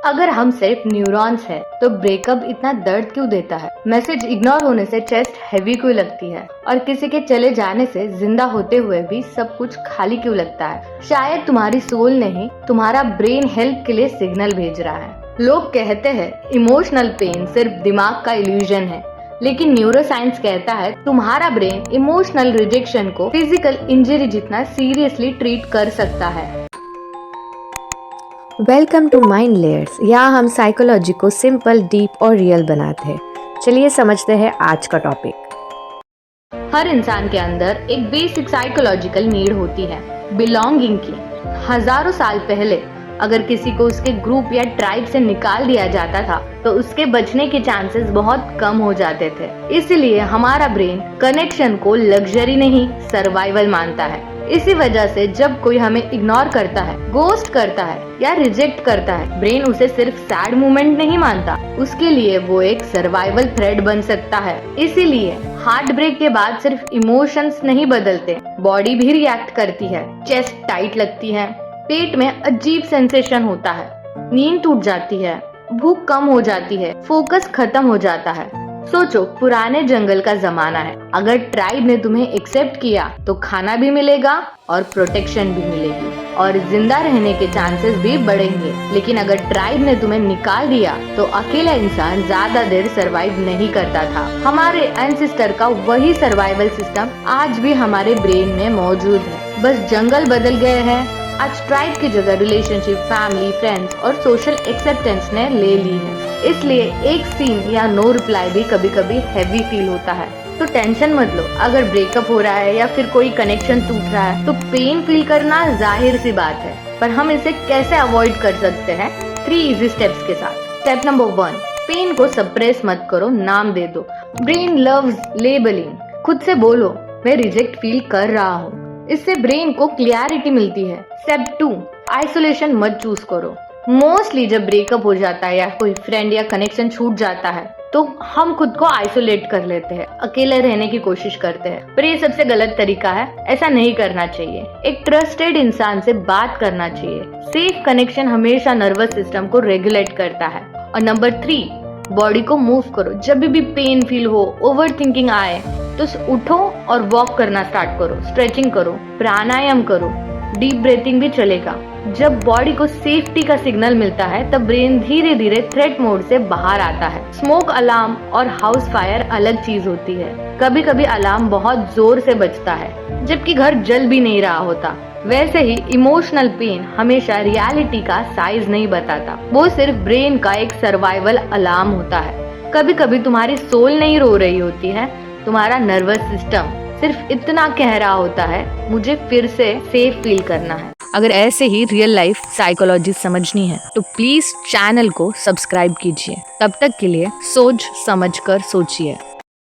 अगर हम सिर्फ न्यूरॉन्स हैं, तो ब्रेकअप इतना दर्द क्यों देता है? मैसेज इग्नोर होने से चेस्ट हैवी क्यों लगती है? और किसी के चले जाने से जिंदा होते हुए भी सब कुछ खाली क्यों लगता है? शायद तुम्हारी सोल नहीं, तुम्हारा ब्रेन हेल्प के लिए सिग्नल भेज रहा है। लोग कहते हैं इमोशनल पेन सिर्फ दिमाग का इल्यूजन है, लेकिन न्यूरोसाइंस कहता है तुम्हारा ब्रेन इमोशनल रिजेक्शन को फिजिकल इंजरी जितना सीरियसली ट्रीट कर सकता है। Welcome to mind layers. यहाँ हम साइकोलॉजी को सिंपल, डीप और रियल बनाते हैं। चलिए समझते हैं आज का टॉपिक। हर इंसान के अंदर एक बेसिक साइकोलॉजिकल नीड होती है, बिलोंगिंग की। हजारों साल पहले अगर किसी को उसके ग्रुप या ट्राइब से निकाल दिया जाता था तो उसके बचने के चांसेस बहुत कम हो जाते थे। इसलिए हमारा ब्रेन कनेक्शन को लग्जरी नहीं, सर्वाइवल मानता है। इसी वजह से जब कोई हमें इग्नोर करता है, गोस्ट करता है या रिजेक्ट करता है, ब्रेन उसे सिर्फ सैड मोमेंट नहीं मानता, उसके लिए वो एक सर्वाइवल थ्रेड बन सकता है। इसीलिए हार्ट ब्रेक के बाद सिर्फ इमोशंस नहीं बदलते, बॉडी भी रिएक्ट करती है। चेस्ट टाइट लगती है, पेट में अजीब सेंसेशन होता है, नींद टूट जाती है, भूख कम हो जाती है, फोकस खत्म हो जाता है। सोचो, पुराने जंगल का जमाना है। अगर ट्राइब ने तुम्हें एक्सेप्ट किया तो खाना भी मिलेगा और प्रोटेक्शन भी मिलेगी और जिंदा रहने के चांसेस भी बढ़ेंगे। लेकिन अगर ट्राइब ने तुम्हें निकाल दिया तो अकेला इंसान ज्यादा देर सरवाइव नहीं करता था। हमारे एंसेस्टर का वही सर्वाइवल सिस्टम आज भी हमारे ब्रेन में मौजूद है, बस जंगल बदल गए हैं। आज ट्राइब की जगह रिलेशनशिप, फैमिली, फ्रेंड्स और सोशल एक्सेप्टेंस ने ले ली है। इसलिए एक सीन या नो रिप्लाई भी कभी कभी हैवी फील होता है। तो टेंशन मत लो, अगर ब्रेकअप हो रहा है या फिर कोई कनेक्शन टूट रहा है तो पेन फील करना जाहिर सी बात है, पर हम इसे कैसे अवॉइड कर सकते हैं? 3 इजी स्टेप्स के साथ। स्टेप नंबर 1, पेन को सप्रेस मत करो, नाम दे दो। Brain loves labelling. खुद से बोलो, मैं रिजेक्ट फील कर रहा हूँ। इससे ब्रेन को क्लियरिटी मिलती है। स्टेप 2, आइसोलेशन मत चूज करो। मोस्टली जब ब्रेकअप हो जाता है या कोई फ्रेंड या कनेक्शन छूट जाता है तो हम खुद को आइसोलेट कर लेते हैं, अकेले रहने की कोशिश करते हैं, पर ये सबसे गलत तरीका है। ऐसा नहीं करना चाहिए। एक ट्रस्टेड इंसान से बात करना चाहिए। सेफ कनेक्शन हमेशा नर्वस सिस्टम को रेगुलेट करता है। और नंबर 3, बॉडी को मूव करो। जब भी पेन फील हो, ओवर थिंकिंग आए तो उठो और वॉक करना स्टार्ट करो, स्ट्रेचिंग करो, प्राणायाम करो, डीप ब्रीथिंग भी चलेगा। जब बॉडी को सेफ्टी का सिग्नल मिलता है तब ब्रेन धीरे धीरे थ्रेट मोड से बाहर आता है। स्मोक अलार्म और हाउस फायर अलग चीज होती है। कभी कभी अलार्म बहुत जोर से बजता है जबकि घर जल भी नहीं रहा होता। वैसे ही इमोशनल पेन हमेशा रियलिटी का साइज नहीं बताता, वो सिर्फ ब्रेन का एक सर्वाइवल अलार्म होता है। कभी कभी तुम्हारी सोल नहीं रो रही होती है, तुम्हारा नर्वस सिस्टम सिर्फ इतना कह रहा होता है, मुझे फिर से सेफ फील करना है। अगर ऐसे ही रियल लाइफ साइकोलॉजी समझनी है तो प्लीज चैनल को सब्सक्राइब कीजिए। तब तक के लिए सोच समझ कर सोचिए।